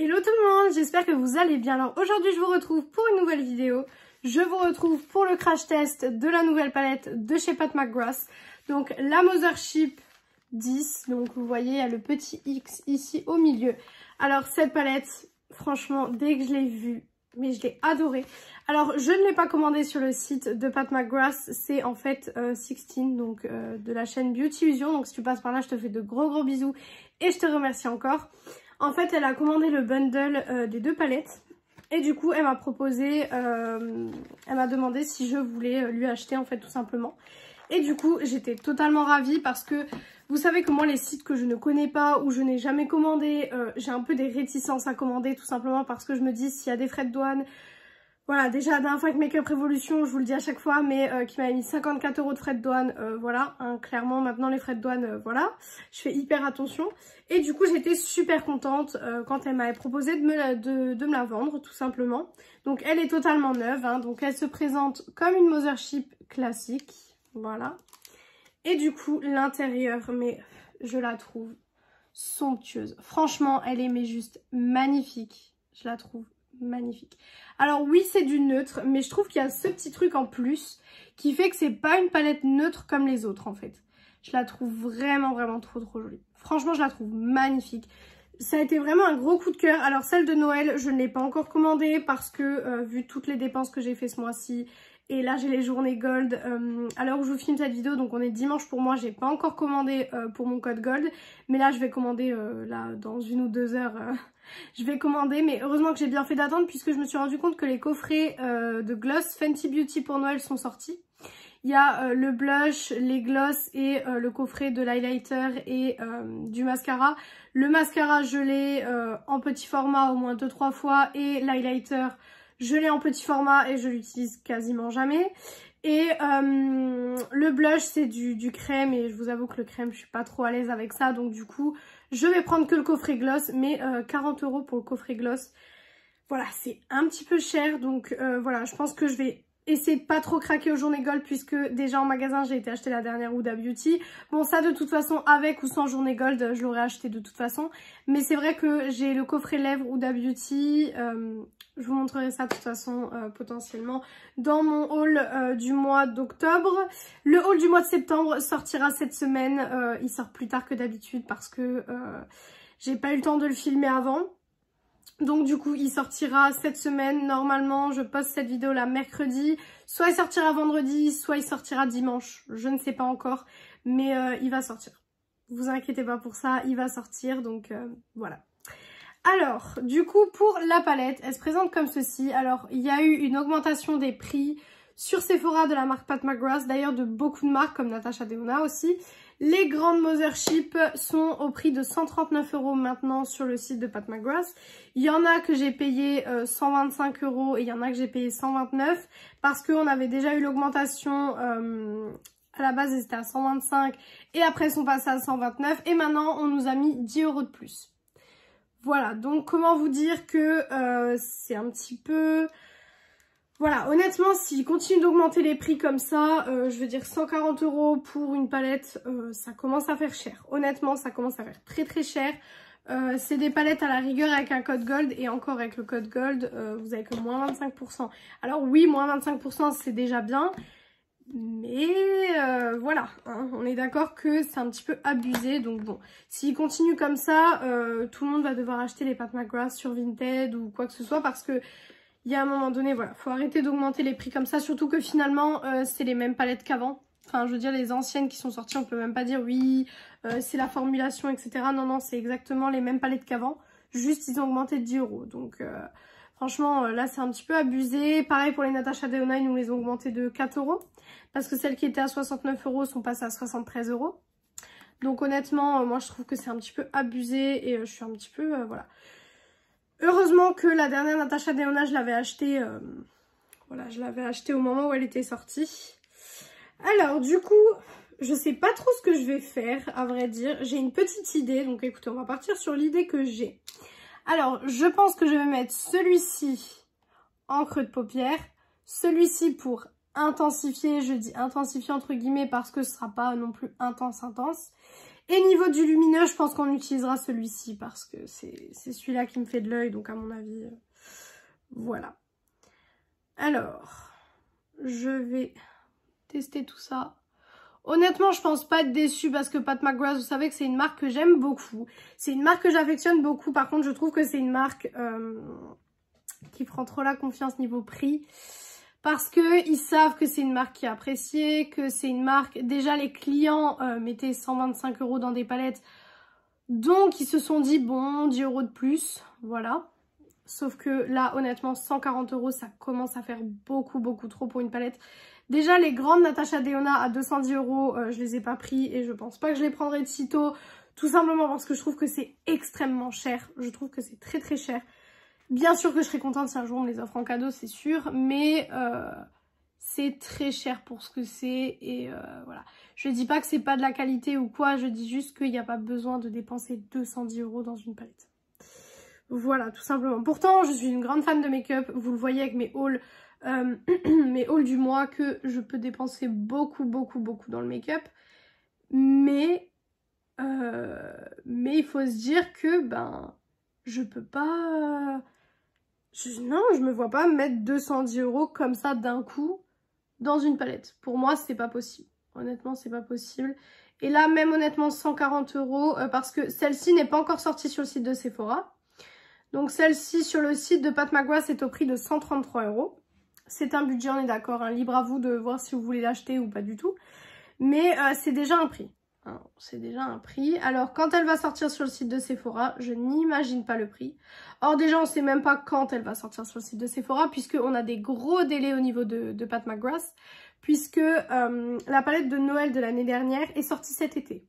Hello tout le monde, j'espère que vous allez bien. Alors aujourd'hui je vous retrouve pour une nouvelle vidéo. Je vous retrouve pour le crash test de la nouvelle palette de chez Pat McGrath. Donc la Mothership 10, donc vous voyez il y a le petit X ici au milieu. Alors cette palette, franchement dès que je l'ai vue, mais je l'ai adorée. Alors je ne l'ai pas commandée sur le site de Pat McGrath, c'est en fait 16 donc de la chaîne Beauty Usion. Donc si tu passes par là je te fais de gros bisous et je te remercie encore. En fait, elle a commandé le bundle des deux palettes et du coup, elle m'a proposé, elle m'a demandé si je voulais lui acheter en fait tout simplement. Et du coup, j'étais totalement ravie parce que vous savez que moi, les sites que je ne connais pas ou je n'ai jamais commandé, j'ai un peu des réticences à commander tout simplement parce que je me dis s'il y a des frais de douane. Voilà, déjà la dernière fois avec Makeup Revolution, je vous le dis à chaque fois, mais qui m'avait mis 54 € de frais de douane, voilà, hein, clairement maintenant les frais de douane, voilà, je fais hyper attention. Et du coup j'étais super contente quand elle m'avait proposé de me la vendre, tout simplement. Donc elle est totalement neuve, hein, donc elle se présente comme une Mothership classique, voilà. Et du coup l'intérieur, mais je la trouve somptueuse. Franchement, elle est mais juste magnifique, je la trouve magnifique. Alors oui, c'est du neutre, mais je trouve qu'il y a ce petit truc en plus qui fait que c'est pas une palette neutre comme les autres en fait. Je la trouve vraiment trop jolie. Franchement, je la trouve magnifique. Ça a été vraiment un gros coup de cœur. Alors celle de Noël, je ne l'ai pas encore commandée parce que vu toutes les dépenses que j'ai fait ce mois-ci, et là j'ai les journées gold à l'heure où je vous filme cette vidéo, donc on est dimanche pour moi, j'ai pas encore commandé pour mon code gold, mais là je vais commander là dans 1 ou 2 heures, je vais commander, mais heureusement que j'ai bien fait d'attendre puisque je me suis rendu compte que les coffrets de gloss Fenty Beauty pour Noël sont sortis. Il y a le blush, les gloss et le coffret de l'highlighter et du mascara. Le mascara je l'ai en petit format au moins 2-3 fois et l'highlighter je l'ai en petit format et je l'utilise quasiment jamais. Et le blush c'est du crème et je vous avoue que le crème je suis pas trop à l'aise avec ça. Donc du coup je vais prendre que le coffret gloss, mais 40 € pour le coffret gloss. Voilà, c'est un petit peu cher. Donc voilà, je pense que je vais essayer de pas trop craquer aux journées gold puisque déjà en magasin j'ai été acheter la dernière Huda Beauty. Bon ça de toute façon avec ou sans journée gold je l'aurais acheté de toute façon. Mais c'est vrai que j'ai le coffret lèvres Huda Beauty. Je vous montrerai ça de toute façon potentiellement dans mon haul du mois d'octobre. Le haul du mois de septembre sortira cette semaine. Il sort plus tard que d'habitude parce que j'ai pas eu le temps de le filmer avant. Donc du coup il sortira cette semaine. Normalement je poste cette vidéo là mercredi. Soit il sortira vendredi, soit il sortira dimanche. Je ne sais pas encore. Mais il va sortir. Vous inquiétez pas pour ça, il va sortir. Donc voilà. Alors, du coup, pour la palette, elle se présente comme ceci. Alors, il y a eu une augmentation des prix sur Sephora de la marque Pat McGrath, d'ailleurs de beaucoup de marques comme Natasha Denona aussi. Les grandes Mothership sont au prix de 139 € maintenant sur le site de Pat McGrath. Il y en a que j'ai payé 125 € et il y en a que j'ai payé 129 parce qu'on avait déjà eu l'augmentation... à la base, c'était à 125 et après, ils sont passés à 129 et maintenant, on nous a mis 10 € de plus. Voilà, donc comment vous dire que c'est un petit peu... Voilà, honnêtement, s'ils continuent d'augmenter les prix comme ça, je veux dire 140 € pour une palette, ça commence à faire cher. Honnêtement, ça commence à faire très cher. C'est des palettes à la rigueur avec un code gold et encore avec le code gold, vous avez que moins 25%. Alors oui, moins 25% c'est déjà bien. Mais voilà, hein, on est d'accord que c'est un petit peu abusé. Donc bon, s'il continue comme ça, tout le monde va devoir acheter les Pat McGrath sur Vinted ou quoi que ce soit. Parce que il y a un moment donné, voilà, faut arrêter d'augmenter les prix comme ça. Surtout que finalement, c'est les mêmes palettes qu'avant. Enfin, je veux dire, les anciennes qui sont sorties, on peut même pas dire oui, c'est la formulation, etc. Non, c'est exactement les mêmes palettes qu'avant. Juste, ils ont augmenté de 10 €. Donc... franchement, là, c'est un petit peu abusé. Pareil pour les Natasha Denona, ils nous les ont augmentés de 4 €. Parce que celles qui étaient à 69 € sont passées à 73 €. Donc honnêtement, moi, je trouve que c'est un petit peu abusé. Et je suis un petit peu... voilà. Heureusement que la dernière Natasha Denona, je l'avais achetée... voilà, je l'avais achetée au moment où elle était sortie. Alors, du coup... je sais pas trop ce que je vais faire, à vrai dire. J'ai une petite idée. Donc écoutez, on va partir sur l'idée que j'ai. Alors, je pense que je vais mettre celui-ci en creux de paupière, celui-ci pour intensifié. Je dis intensifié entre guillemets parce que ce sera pas non plus intense. Et niveau du lumineux, je pense qu'on utilisera celui-ci parce que c'est celui-là qui me fait de l'œil. Donc à mon avis, voilà. Alors, je vais tester tout ça. Honnêtement, je pense pas être déçue parce que Pat McGrath, vous savez que c'est une marque que j'aime beaucoup. C'est une marque que j'affectionne beaucoup. Par contre, je trouve que c'est une marque qui prend trop la confiance niveau prix. Parce qu'ils savent que c'est une marque qui est appréciée, que c'est une marque... Déjà, les clients mettaient 125 € dans des palettes. Donc, ils se sont dit, bon, 10 € de plus, voilà. Sauf que là, honnêtement, 140 €, ça commence à faire beaucoup trop pour une palette. Déjà, les grandes Natasha Denona à 210 €, je les ai pas pris et je pense pas que je les prendrai de sitôt. Tout simplement parce que je trouve que c'est extrêmement cher. Je trouve que c'est très cher. Bien sûr que je serais contente si un jour on me les offre en cadeau, c'est sûr. Mais c'est très cher pour ce que c'est et voilà. Je dis pas que c'est pas de la qualité ou quoi, je dis juste qu'il n'y a pas besoin de dépenser 210 € dans une palette. Voilà, tout simplement. Pourtant, je suis une grande fan de make-up. Vous le voyez avec mes hauls. Mes hauls du mois que je peux dépenser beaucoup dans le make-up, mais il faut se dire que ben je peux pas non, je me vois pas mettre 210 € comme ça d'un coup dans une palette. Pour moi c'est pas possible, honnêtement c'est pas possible. Et là même honnêtement 140 € parce que celle-ci n'est pas encore sortie sur le site de Sephora. Donc celle-ci sur le site de Pat McGrath est au prix de 133 €. C'est un budget, on est d'accord, hein, libre à vous de voir si vous voulez l'acheter ou pas du tout. Mais c'est déjà un prix. Hein, c'est déjà un prix. Alors, quand elle va sortir sur le site de Sephora, je n'imagine pas le prix. Or, déjà, on ne sait même pas quand elle va sortir sur le site de Sephora, puisqu'on a des gros délais au niveau de Pat McGrath, puisque la palette de Noël de l'année dernière est sortie cet été.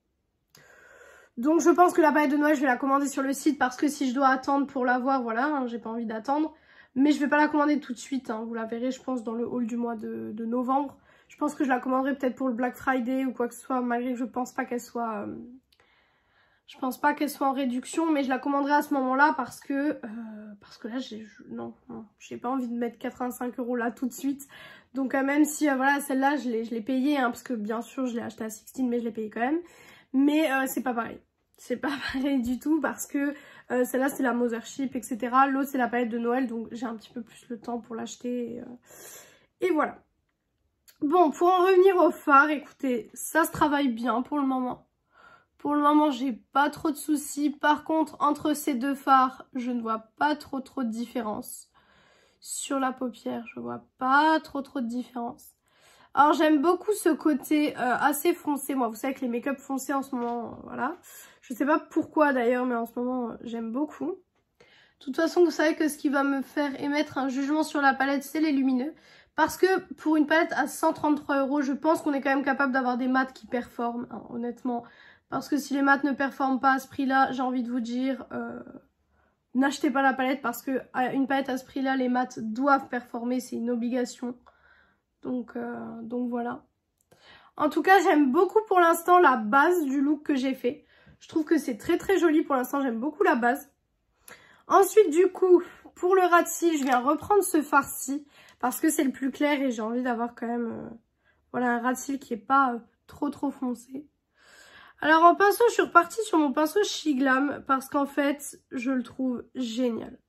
Donc, je pense que la palette de Noël, je vais la commander sur le site, parce que si je dois attendre pour l'avoir, voilà, hein, j'ai pas envie d'attendre. Mais je vais pas la commander tout de suite, hein. Vous la verrez je pense dans le haul du mois de novembre. Je pense que je la commanderai peut-être pour le Black Friday ou quoi que ce soit, malgré que je pense pas qu'elle soit... je pense pas qu'elle soit en réduction, mais je la commanderai à ce moment-là parce que là, non, j'ai pas envie de mettre 85 € là tout de suite. Donc même si, voilà, celle-là, je l'ai payée, hein, parce que bien sûr, je l'ai achetée à 16, mais je l'ai payée quand même. Mais c'est pas pareil. C'est pas pareil du tout parce que celle-là c'est la Mothership, etc. L'autre c'est la palette de Noël, donc j'ai un petit peu plus le temps pour l'acheter. Et voilà. Bon, pour en revenir au fard, écoutez, ça se travaille bien pour le moment. Pour le moment, j'ai pas trop de soucis. Par contre, entre ces deux fards, je ne vois pas trop de différence. Sur la paupière, je vois pas trop de différence. Alors j'aime beaucoup ce côté assez foncé. Moi, vous savez que les make-up foncés en ce moment, voilà. Je sais pas pourquoi d'ailleurs, mais en ce moment, j'aime beaucoup. De toute façon, vous savez que ce qui va me faire émettre un jugement sur la palette, c'est les lumineux. Parce que pour une palette à 133 €, je pense qu'on est quand même capable d'avoir des mats qui performent, hein, honnêtement. Parce que si les mats ne performent pas à ce prix-là, j'ai envie de vous dire, n'achetez pas la palette. Parce que une palette à ce prix-là, les mats doivent performer, c'est une obligation. Donc voilà. En tout cas, j'aime beaucoup pour l'instant la base du look que j'ai fait. Je trouve que c'est très joli pour l'instant, j'aime beaucoup la base. Ensuite, du coup, pour le ras de cils, je viens reprendre ce fard-ci parce que c'est le plus clair et j'ai envie d'avoir quand même voilà, un ras de cils qui n'est pas trop foncé. Alors en pinceau, je suis repartie sur mon pinceau Shiglam parce qu'en fait, je le trouve génial.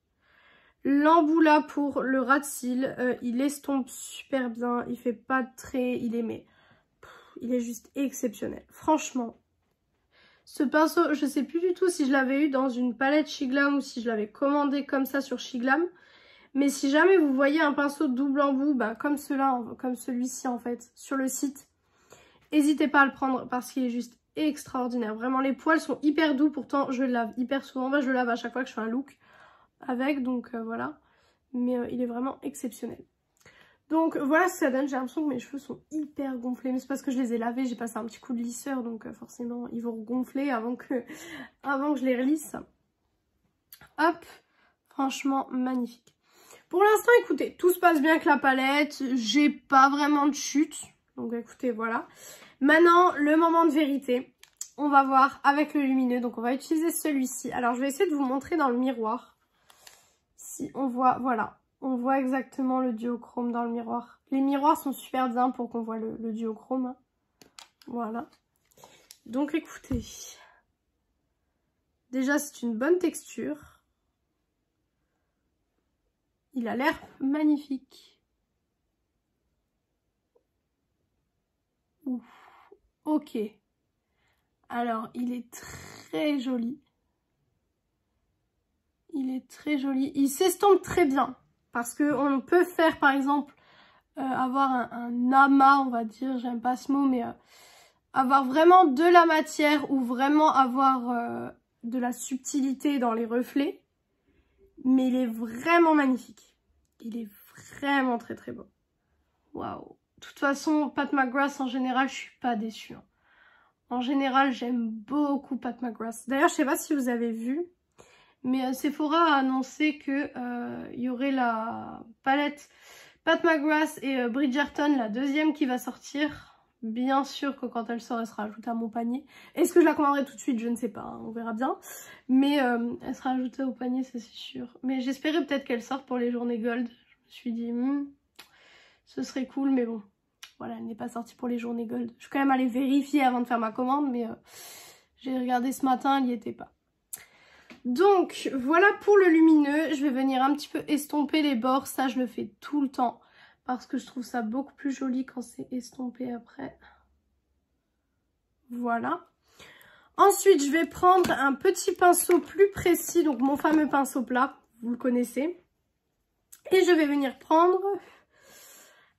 L'embout là pour le ras de cils, il estompe super bien, il fait pas de traits, il est juste exceptionnel. Franchement, ce pinceau, je sais plus du tout si je l'avais eu dans une palette Shiglam ou si je l'avais commandé comme ça sur Shiglam. Mais si jamais vous voyez un pinceau double embout, bah, comme celui-ci en fait, sur le site, n'hésitez pas à le prendre parce qu'il est juste extraordinaire. Vraiment, les poils sont hyper doux, pourtant je le lave hyper souvent. Bah, je le lave à chaque fois que je fais un look avec, donc voilà. Mais il est vraiment exceptionnel. Donc voilà ce que ça donne. J'ai l'impression que mes cheveux sont hyper gonflés. Mais c'est parce que je les ai lavés, j'ai passé un petit coup de lisseur. Donc forcément ils vont gonfler avant que je les relisse. Hop, franchement magnifique. Pour l'instant écoutez, tout se passe bien avec la palette. J'ai pas vraiment de chute. Donc écoutez voilà. Maintenant le moment de vérité. On va voir avec le lumineux. Donc on va utiliser celui-ci. Alors je vais essayer de vous montrer dans le miroir. Si on voit, voilà. on voit exactement le duochrome dans le miroir. Les miroirs sont super bien pour qu'on voit le duochrome. Hein. Voilà. Donc écoutez, déjà c'est une bonne texture. Il a l'air magnifique. Ouf. Ok. Alors, il est très joli. Il est très joli. Il s'estompe très bien. Parce qu'on peut faire, par exemple, avoir un amas, on va dire. J'aime pas ce mot, mais avoir vraiment de la matière ou vraiment avoir de la subtilité dans les reflets. Mais il est vraiment magnifique. Il est vraiment très très beau. Waouh. De toute façon, Pat McGrath, en général, je suis pas déçue. Hein. En général, j'aime beaucoup Pat McGrath. D'ailleurs, je sais pas si vous avez vu, mais Sephora a annoncé que il y aurait la palette Pat McGrath et Bridgerton, la deuxième qui va sortir. Bien sûr que quand elle sort, elle sera ajoutée à mon panier. Est-ce que je la commanderai tout de suite? Je ne sais pas, hein, on verra bien. Mais elle sera ajoutée au panier, ça c'est sûr. Mais j'espérais peut-être qu'elle sorte pour les journées Gold. Je me suis dit, ce serait cool, mais bon. Voilà, elle n'est pas sortie pour les journées Gold. Je suis quand même allée vérifier avant de faire ma commande, mais j'ai regardé ce matin, elle n'y était pas. Donc, voilà pour le lumineux. Je vais venir un petit peu estomper les bords. Ça, je le fais tout le temps parce que je trouve ça beaucoup plus joli quand c'est estompé après. Voilà. Ensuite, je vais prendre un petit pinceau plus précis, donc mon fameux pinceau plat, vous le connaissez. Et je vais venir prendre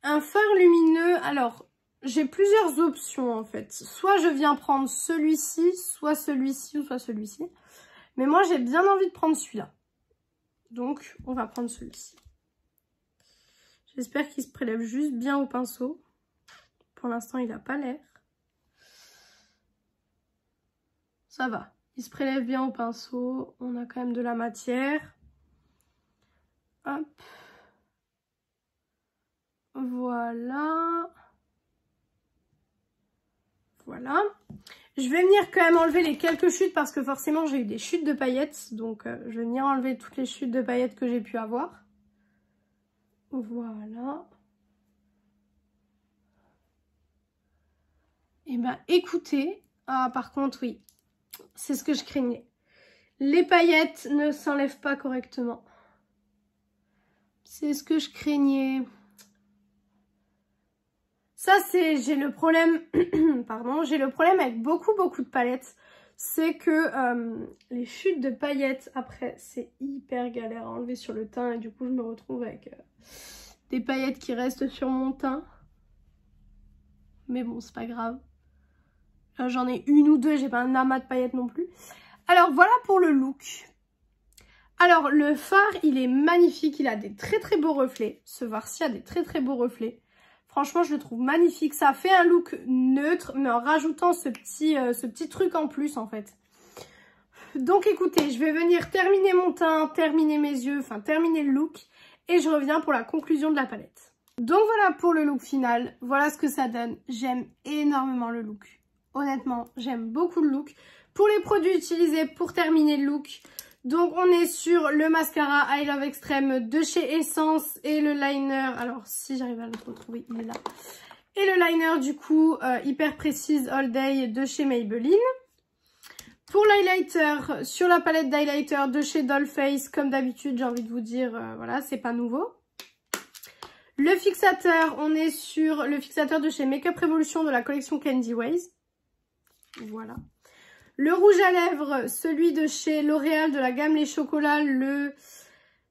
un fard lumineux. Alors, j'ai plusieurs options en fait. Soit je viens prendre celui-ci, soit celui-ci ou soit celui-ci. Mais moi, j'ai bien envie de prendre celui-là. Donc, on va prendre celui-ci. J'espère qu'il se prélève juste bien au pinceau. Pour l'instant, il n'a pas l'air. Ça va. Il se prélève bien au pinceau. On a quand même de la matière. Hop. Voilà. Voilà. Je vais venir quand même enlever les quelques chutes parce que forcément j'ai eu des chutes de paillettes. Donc je vais venir enlever toutes les chutes de paillettes que j'ai pu avoir. Voilà. Et ben écoutez. Ah par contre oui. C'est ce que je craignais. Les paillettes ne s'enlèvent pas correctement. C'est ce que je craignais. Ça c'est, j'ai le problème, pardon, j'ai le problème avec beaucoup de palettes. C'est que les chutes de paillettes, après, c'est hyper galère à enlever sur le teint. Et du coup, je me retrouve avec des paillettes qui restent sur mon teint. Mais bon, c'est pas grave. Là, j'en ai une ou deux, j'ai pas un amas de paillettes non plus. Alors, voilà pour le look. Alors, le fard, il est magnifique. Il a des très beaux reflets. Ce fard-ci a des très beaux reflets. Franchement, je le trouve magnifique. Ça fait un look neutre, mais en rajoutant ce petit truc en plus, en fait. Donc, écoutez, je vais venir terminer mon teint, terminer mes yeux, enfin, terminer le look. Et je reviens pour la conclusion de la palette. Donc, voilà pour le look final. Voilà ce que ça donne. J'aime énormément le look. Honnêtement, j'aime beaucoup le look. Pour les produits utilisés pour terminer le look... Donc on est sur le mascara I Love Extreme de chez Essence et le liner, alors si j'arrive à le retrouver, il est là. Et le liner du coup Hyper Précise All Day de chez Maybelline. Pour l'highlighter, sur la palette d'highlighter de chez Dollface, comme d'habitude j'ai envie de vous dire, voilà, c'est pas nouveau. Le fixateur, on est sur le fixateur de chez Makeup Revolution de la collection Candy Ways. Voilà. Le rouge à lèvres, celui de chez L'Oréal de la gamme Les Chocolats, le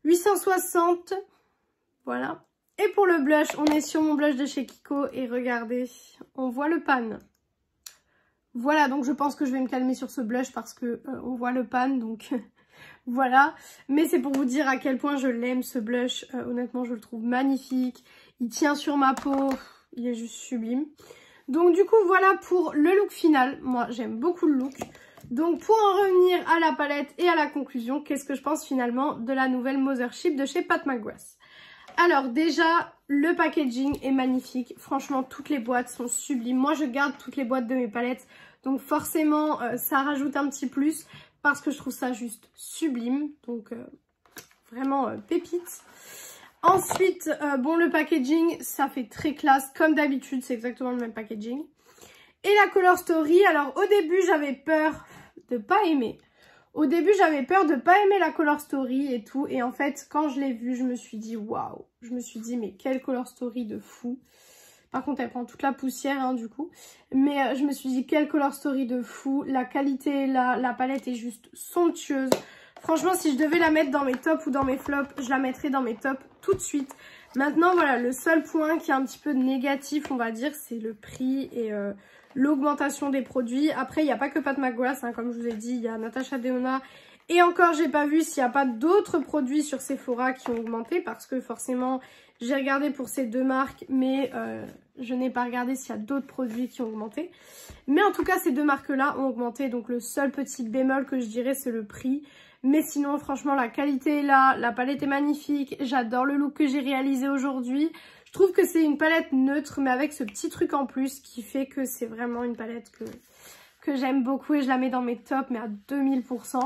860. Voilà. Et pour le blush, on est sur mon blush de chez Kiko. Et regardez, on voit le pan. Voilà, donc je pense que je vais me calmer sur ce blush parce que on voit le pan. Donc voilà. Mais c'est pour vous dire à quel point je l'aime ce blush. Honnêtement, je le trouve magnifique. Il tient sur ma peau. Il est juste sublime. Donc du coup voilà pour le look final, moi j'aime beaucoup le look. Donc pour en revenir à la palette et à la conclusion, qu'est-ce que je pense finalement de la nouvelle Mothership de chez Pat McGrath? Alors déjà le packaging est magnifique, franchement toutes les boîtes sont sublimes. Moi je garde toutes les boîtes de mes palettes, donc forcément ça rajoute un petit plus parce que je trouve ça juste sublime. Donc vraiment pépite. Ensuite, bon, le packaging, ça fait très classe. Comme d'habitude, c'est exactement le même packaging. Et la Color Story, alors au début, j'avais peur de pas aimer. Au début, j'avais peur de pas aimer la Color Story et tout. Et en fait, quand je l'ai vue, je me suis dit, waouh. Je me suis dit, mais quelle Color Story de fou. Par contre, elle prend toute la poussière, hein, du coup. Mais je me suis dit, quelle Color Story de fou. La qualité est là, la palette est juste somptueuse. Franchement, si je devais la mettre dans mes tops ou dans mes flops, je la mettrais dans mes tops tout de suite. Maintenant, voilà, le seul point qui est un petit peu négatif, on va dire, c'est le prix et l'augmentation des produits. Après, il n'y a pas que Pat McGrath, hein, comme je vous ai dit, il y a Natasha Denona. Et encore, j'ai pas vu s'il n'y a pas d'autres produits sur Sephora qui ont augmenté parce que forcément, j'ai regardé pour ces deux marques, mais je n'ai pas regardé s'il y a d'autres produits qui ont augmenté. Mais en tout cas, ces deux marques-là ont augmenté. Donc, le seul petit bémol que je dirais, c'est le prix. Mais sinon, franchement, la qualité est là. La palette est magnifique. J'adore le look que j'ai réalisé aujourd'hui. Je trouve que c'est une palette neutre, mais avec ce petit truc en plus qui fait que c'est vraiment une palette que j'aime beaucoup. Et je la mets dans mes tops, mais à 2000%.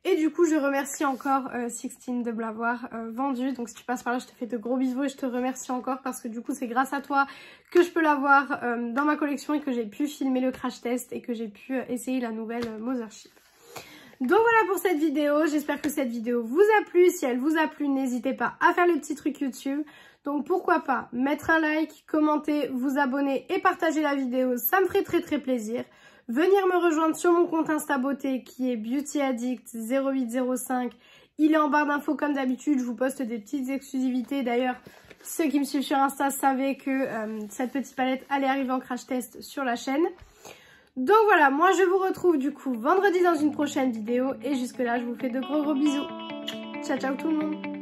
Et du coup, je remercie encore Sixteen de me l'avoir vendu. Donc, si tu passes par là, je te fais de gros bisous et je te remercie encore parce que du coup, c'est grâce à toi que je peux l'avoir dans ma collection et que j'ai pu filmer le crash test et que j'ai pu essayer la nouvelle Mothership. Donc voilà pour cette vidéo. J'espère que cette vidéo vous a plu. Si elle vous a plu, n'hésitez pas à faire le petit truc YouTube. Donc pourquoi pas mettre un like, commenter, vous abonner et partager la vidéo. Ça me ferait très très plaisir. Venir me rejoindre sur mon compte Insta Beauté qui est Beauty Addict 0805. Il est en barre d'infos comme d'habitude. Je vous poste des petites exclusivités. D'ailleurs, ceux qui me suivent sur Insta savaient que cette petite palette allait arriver en crash test sur la chaîne. Donc voilà, moi je vous retrouve du coup vendredi dans une prochaine vidéo. Et jusque là, je vous fais de gros bisous. Ciao ciao tout le monde.